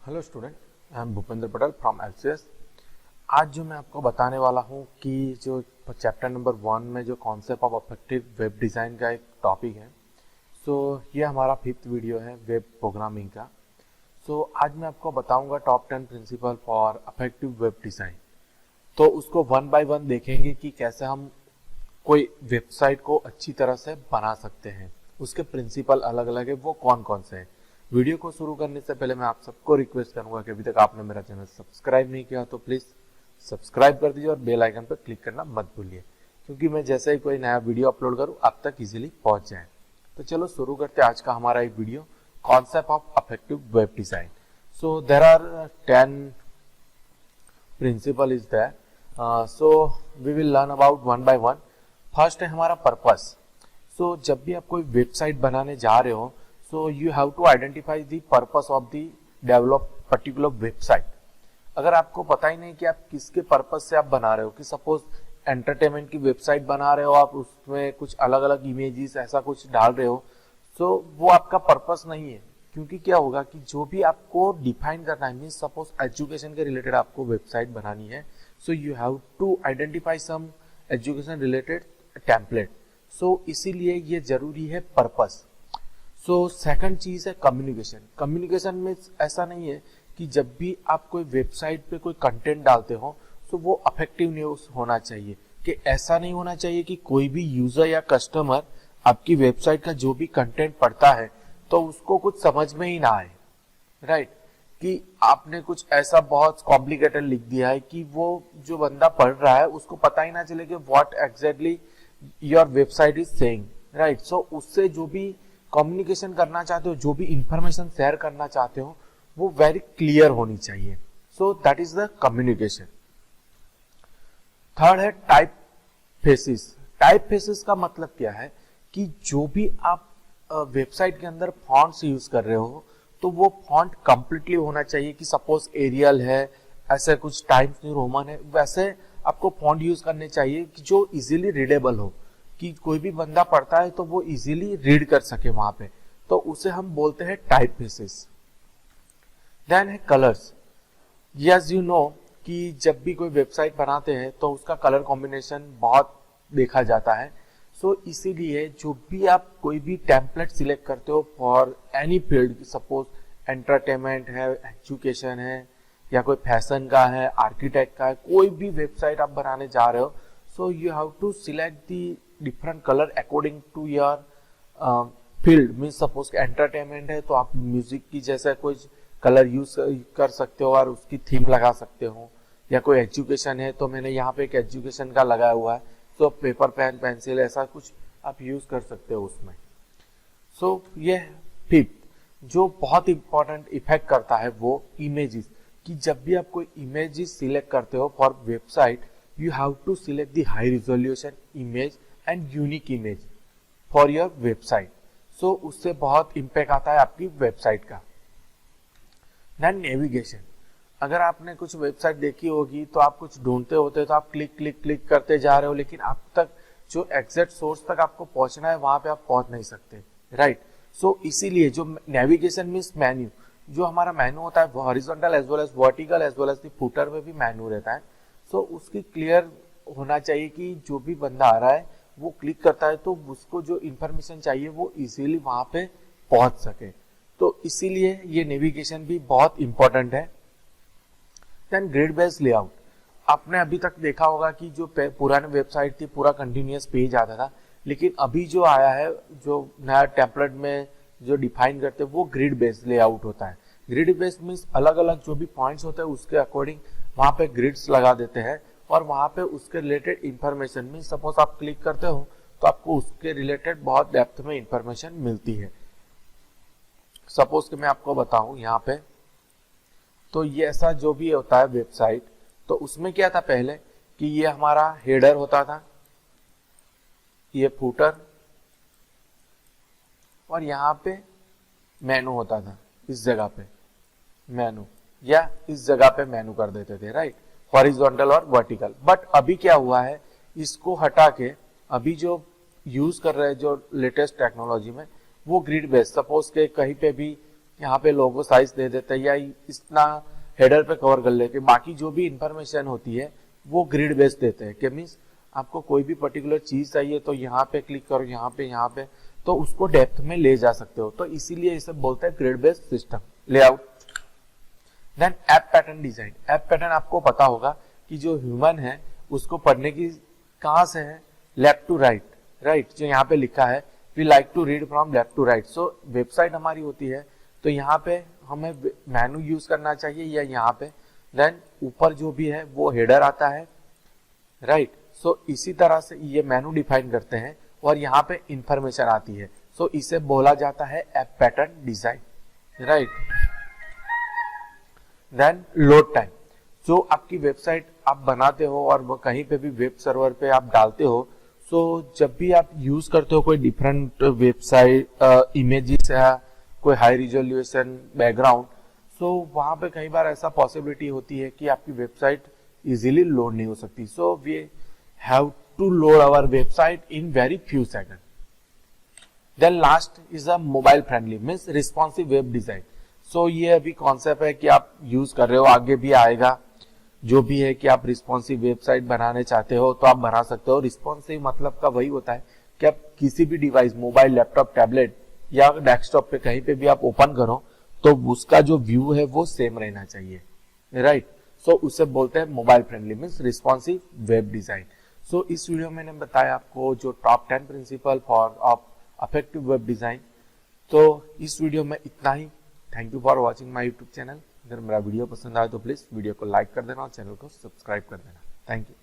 Hello student, I am Bhupendra Patel from LCS. आज जो मैं आपको बताने वाला हूँ कि जो चैप्टर नंबर 1 में जो concept of affective web design का एक टॉपिक है, ये हमारा 5th वीडियो है वेब प्रोग्रामिंग का। आज मैं आपको बताऊंगा top 10 principal for affective web design. तो उसको 1 बाय 1 देखेंगे कि कैसे हम कोई वेबसाइट को अच्छी तरह से बना सकते हैं। उसके प्रिंसिपल अलग अलग है, वो कौन कौन से हैं। वीडियो को शुरू करने से पहले मैं आप सबको रिक्वेस्ट करूंगा कि अभी तक आपने मेरा चैनल सब्सक्राइब नहीं किया तो प्लीज सब्सक्राइब कर दीजिए और बेल आइकन पर क्लिक करना मत भूलिए, क्योंकि मैं जैसे ही कोई नया वीडियो अपलोड करूं आप तक इजीली पहुंच जाए। तो चलो शुरू करते हैं आज का हमारा एक video, concept of affective web design. So there are 10 principle is there, so we will learn about one by one. First है हमारा पर्पस। जब भी आप कोई वेबसाइट बनाने जा रहे हो, so you have to identify the purpose of the develop particular website। अगर आपको पता ही नहीं कि आप किसके पर्पस से आप बना रहे हो, कि सपोज एंटरटेनमेंट की वेबसाइट बना रहे हो, आप उसमें कुछ अलग अलग इमेजेस ऐसा कुछ डाल रहे हो, वो आपका पर्पस नहीं है। क्योंकि क्या होगा कि जो भी आपको डिफाइन करना है, मीन्स सपोज एजुकेशन के रिलेटेड आपको वेबसाइट बनानी है, so you have to identify some education related template. इसीलिए ये जरूरी है पर्पस। सेकंड चीज है कम्युनिकेशन। कम्युनिकेशन में ऐसा नहीं है कि जब भी आप कोई वेबसाइट पे कोई कंटेंट डालते हो वो अफेक्टिव न्यूज होना चाहिए, कि ऐसा नहीं होना चाहिए कि कोई भी यूजर या कस्टमर आपकी वेबसाइट का जो भी कंटेंट पढ़ता है तो उसको कुछ समझ में ही ना आए, राइट। कि आपने कुछ ऐसा बहुत कॉम्प्लिकेटेड लिख दिया है कि वो जो बंदा पढ़ रहा है उसको पता ही ना चले कि what exactly your website is saying, right. उससे जो भी कम्युनिकेशन करना चाहते हो, जो भी इंफॉर्मेशन शेयर करना चाहते हो, वो वेरी क्लियर होनी चाहिए। That is the communication. Third है टाइप फेसिस। टाइप फेसिस का मतलब क्या है कि जो भी आप वेबसाइट के अंदर फॉन्ट्स यूज कर रहे हो तो वो फॉन्ट कंप्लीटली होना चाहिए, कि सपोज एरियल है, ऐसे कुछ टाइम्स न्यू रोमन है, वैसे आपको फॉन्ट यूज करने चाहिए कि जो इजीली रीडेबल हो, कि कोई भी बंदा पढ़ता है तो वो इजीली रीड कर सके वहां पे, तो उसे हम बोलते हैं टाइप फेसिस। देन है कलर्स। यस यू नो कि जब भी कोई वेबसाइट बनाते हैं तो उसका कलर कॉम्बिनेशन बहुत देखा जाता है। इसीलिए जो भी आप कोई भी टेम्पलेट सिलेक्ट करते हो for any field, suppose entertainment है, एजुकेशन है, या कोई फैशन का है, आर्किटेक्ट का है, कोई भी वेबसाइट आप बनाने जा रहे हो, so you have to select the different color according to your field। Means suppose entertainment है तो आप म्यूजिक की जैसा कुछ कलर यूज कर सकते हो और उसकी थीम लगा सकते हो, या कोई एजुकेशन है तो मैंने यहाँ पे एक एजुकेशन का लगाया हुआ है, तो पेपर पेन पेंसिल ऐसा कुछ आप यूज कर सकते हो उसमें। ये फिफ्थ जो बहुत इंपॉर्टेंट इफेक्ट करता है वो इमेजेस, कि जब भी आप कोई इमेजेस सिलेक्ट करते हो for website, you have to select the high resolution image and unique image for your website। उससे बहुत इम्पैक्ट आता है आपकी वेबसाइट का। Then navigation. अगर आपने कुछ वेबसाइट देखी होगी तो आप कुछ ढूंढते होते तो आप क्लिक क्लिक क्लिक करते जा रहे हो, लेकिन आप तक जो एग्जैक्ट सोर्स तक आपको पहुंचना है वहां पे आप पहुंच नहीं सकते, राइट। इसीलिए जो नेविगेशन मीन्स मेन्यू, जो हमारा मेन्यू होता है horizontal as well as vertical as well as the footer में भी मेन्यू रहता है। उसकी क्लियर होना चाहिए कि जो भी बंदा आ रहा है वो क्लिक करता है तो उसको जो इंफॉर्मेशन चाहिए वो इजीली वहां पे पहुंच सके, तो इसीलिए ये नेविगेशन भी बहुत इंपॉर्टेंट है। Then grid based layout. आपने अभी तक देखा होगा कि जो पुरानी वेबसाइट थी पूरा कंटिन्यूअस पेज आता था, लेकिन अभी जो आया है, जो नया टेम्पलेट में जो डिफाइन करते हैं वो ग्रिड बेस्ड लेआउट होता है। ग्रिड बेस्ड मीन्स अलग अलग जो भी पॉइंट्स होते हैं उसके अकॉर्डिंग वहां पे ग्रिड्स लगा देते हैं और वहां पे उसके रिलेटेड इंफॉर्मेशन, मीन सपोज आप क्लिक करते हो तो आपको उसके रिलेटेड बहुत डेप्थ में इंफॉर्मेशन मिलती है। सपोज कि मैं आपको बताऊं यहाँ पे, तो ये ऐसा जो भी होता है वेबसाइट, तो उसमें क्या था पहले कि ये हमारा हेडर होता था, ये फुटर, और यहाँ पे मेनू होता था, इस जगह पे मेनू, या इस जगह पे मेनू कर देते थे, राइट, हॉरिजॉन्टल और वर्टिकल। बट अभी क्या हुआ है, इसको हटा के अभी जो यूज कर रहे हैं जो लेटेस्ट टेक्नोलॉजी में, वो ग्रिड बेस्ड, सपोज के कहीं पे भी यहाँ पे लोगो साइज दे देते हैं या इतना हेडर पे कवर कर लेते हैं, बाकी जो भी इंफॉर्मेशन होती है वो ग्रिड बेस्ड देते हैं। कि मीन्स आपको कोई भी पर्टिकुलर चीज चाहिए तो यहाँ पे क्लिक करो, यहाँ पे तो उसको डेप्थ में ले जा सकते हो, तो इसीलिए इसे बोलते हैं grid based system layout. Then app pattern design. App pattern आपको पता होगा कि जो ह्यूमन है उसको पढ़ने की कहाँ से है, लेफ्ट टू राइट, राइट, जो यहाँ पे लिखा है we like to read from left to right. So website हमारी होती है तो यहाँ पे हमें मेनू यूज करना चाहिए या यहाँ पे, देन ऊपर जो भी है वो हेडर आता है, राइट। सो इसी तरह से ये मेनू डिफाइन करते हैं और यहाँ पे इंफॉर्मेशन आती है। सो इसे बोला जाता है app pattern design, right. Then load time. जो आपकी वेबसाइट आप बनाते हो और वो कहीं पे भी वेब सर्वर पे आप डालते हो, सो जब भी आप यूज करते हो कोई डिफरेंट वेबसाइट इमेजेस या कोई हाई रिजोल्यूशन बैकग्राउंड, सो वहां पे कई बार ऐसा पॉसिबिलिटी होती है कि आपकी वेबसाइट इजीली लोड नहीं हो सकती। So we have to load our website in very few second. Then last is a mobile friendly means responsive web design. So ये अभी कॉन्सेप्ट है कि आप यूज कर रहे हो, आगे भी आएगा जो भी है कि आप रिस्पॉन्सिव वेबसाइट बनाने चाहते हो तो आप बना सकते हो। रिस्पॉन्सिव मतलब का वही होता है कि आप किसी भी डिवाइस, मोबाइल, लैपटॉप, टैबलेट या डेस्कटॉप पे कहीं पे भी आप ओपन करो तो उसका जो व्यू है वो सेम रहना चाहिए, राइट। सो उसे बोलते हैं mobile friendly means responsive web design. So इस वीडियो में मैंने बताया आपको जो top 10 principal for of effective web design. तो इस वीडियो में इतना ही। Thank you for watching my YouTube channel. अगर मेरा वीडियो पसंद आए तो प्लीज वीडियो को लाइक कर देना और चैनल को सब्सक्राइब कर देना। Thank you.